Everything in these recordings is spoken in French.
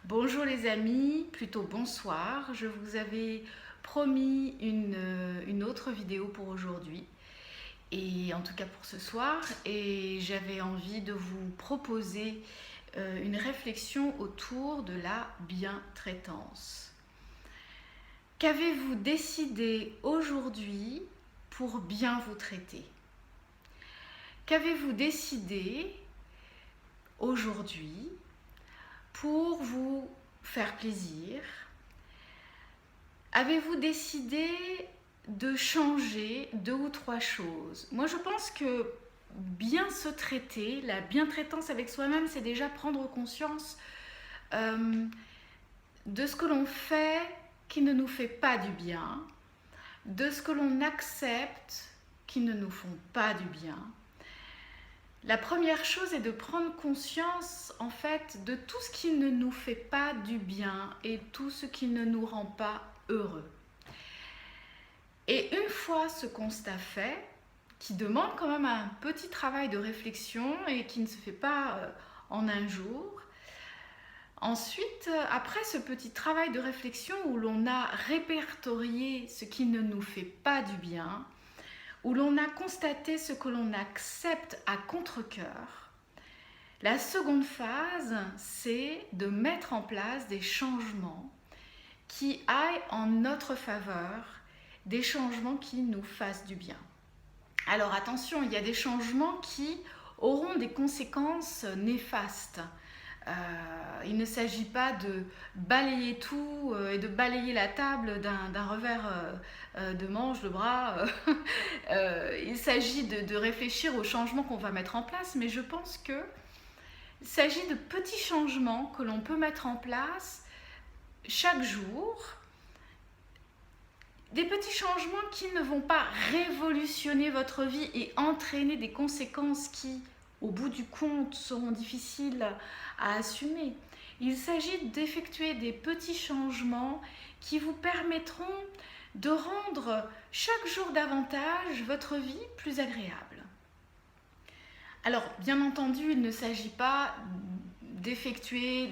Bonjour les amis, plutôt bonsoir. Je vous avais promis une autre vidéo pour aujourd'hui, et en tout cas pour ce soir, et j'avais envie de vous proposer une réflexion autour de la bientraitance. Qu'avez-vous décidé aujourd'hui pour bien vous traiter? Qu'avez-vous décidé aujourd'hui pour vous faire plaisir? Avez-vous décidé de changer 2 ou 3 choses? Moi, je pense que bien se traiter, la bientraitance avec soi-même, c'est déjà prendre conscience de ce que l'on fait qui ne nous fait pas du bien, de ce que l'on accepte qui ne nous font pas du bien. La première chose est de prendre conscience en fait de tout ce qui ne nous fait pas du bien et tout ce qui ne nous rend pas heureux. Et une fois ce constat fait, qui demande quand même un petit travail de réflexion et qui ne se fait pas en un jour, ensuite, après ce petit travail de réflexion où l'on a répertorié ce qui ne nous fait pas du bien, où l'on a constaté ce que l'on accepte à contre-cœur, la seconde phase, c'est de mettre en place des changements qui aillent en notre faveur, des changements qui nous fassent du bien. Alors attention, il y a des changements qui auront des conséquences néfastes. Il ne s'agit pas de balayer tout et de balayer la table d'un revers de manche, de bras. Il s'agit de réfléchir aux changements qu'on va mettre en place, mais je pense qu'il s'agit de petits changements que l'on peut mettre en place chaque jour. Des petits changements qui ne vont pas révolutionner votre vie et entraîner des conséquences qui, au bout du compte, seront difficiles à assumer. Il s'agit d'effectuer des petits changements qui vous permettront de rendre chaque jour davantage votre vie plus agréable. Alors, bien entendu, il ne s'agit pas d'effectuer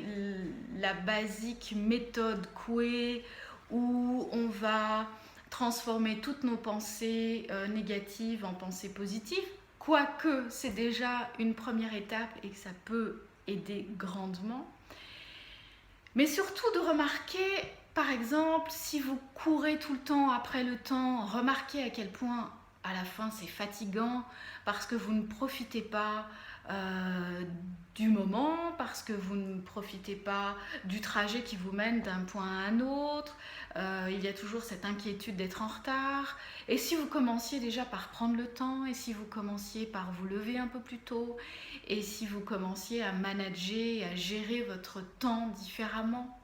la basique méthode Coué où on va transformer toutes nos pensées négatives en pensées positives, quoique c'est déjà une première étape et que ça peut aider grandement. Mais surtout de remarquer, par exemple, si vous courez tout le temps après le temps, remarquez à quel point à la fin c'est fatigant parce que vous ne profitez pas du moment, parce que vous ne profitez pas du trajet qui vous mène d'un point à un autre. Il y a toujours cette inquiétude d'être en retard. Et si vous commenciez déjà par prendre le temps, et si vous commenciez par vous lever un peu plus tôt, et si vous commenciez à manager, à gérer votre temps différemment.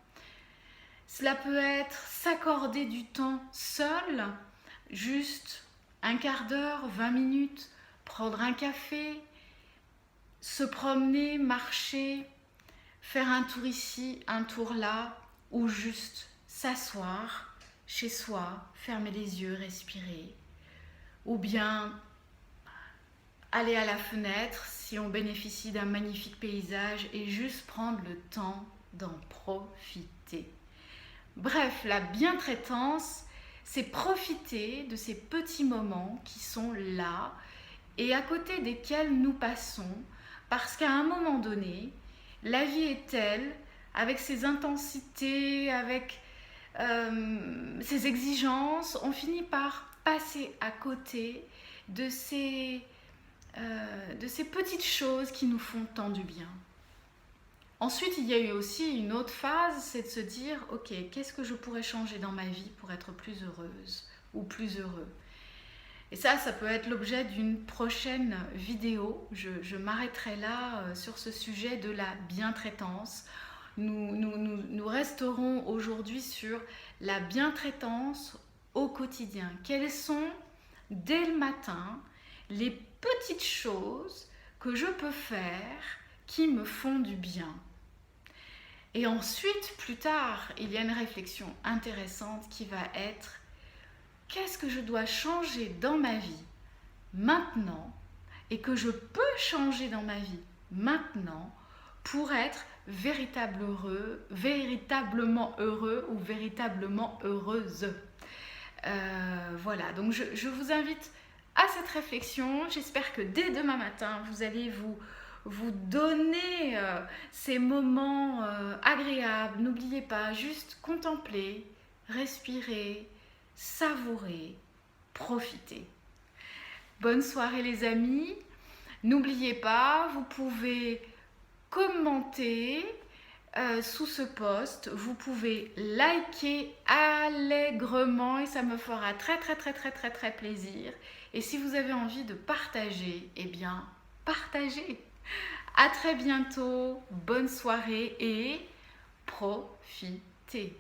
Cela peut être s'accorder du temps seul, juste un quart d'heure, 20 minutes, prendre un café, se promener, marcher, faire un tour ici, un tour là, ou juste s'asseoir chez soi, fermer les yeux, respirer, ou bien aller à la fenêtre si on bénéficie d'un magnifique paysage et juste prendre le temps d'en profiter. Bref, la bientraitance, c'est profiter de ces petits moments qui sont là et à côté desquels nous passons parce qu'à un moment donné, la vie est telle, avec ses intensités, avec ses exigences, on finit par passer à côté de ces petites choses qui nous font tant du bien. Ensuite, il y a eu aussi une autre phase, c'est de se dire, ok, qu'est-ce que je pourrais changer dans ma vie pour être plus heureuse ou plus heureux? Et ça peut être l'objet d'une prochaine vidéo. Je m'arrêterai là sur ce sujet de la bientraitance. Nous resterons aujourd'hui sur la bientraitance au quotidien. Quelles sont, dès le matin, les petites choses que je peux faire qui me font du bien? Et ensuite, plus tard, il y a une réflexion intéressante qui va être: qu'est-ce que je dois changer dans ma vie maintenant et que je peux changer dans ma vie maintenant pour être véritablement heureux ou véritablement heureuse. Voilà, donc je vous invite à cette réflexion. J'espère que dès demain matin, vous allez vous donner ces moments agréables. N'oubliez pas, juste contempler, respirer, savourer, profiter. Bonne soirée les amis. N'oubliez pas, vous pouvez commenter sous ce post, vous pouvez liker allègrement et ça me fera très plaisir. Et si vous avez envie de partager, eh bien partagez. À très bientôt, bonne soirée et profitez.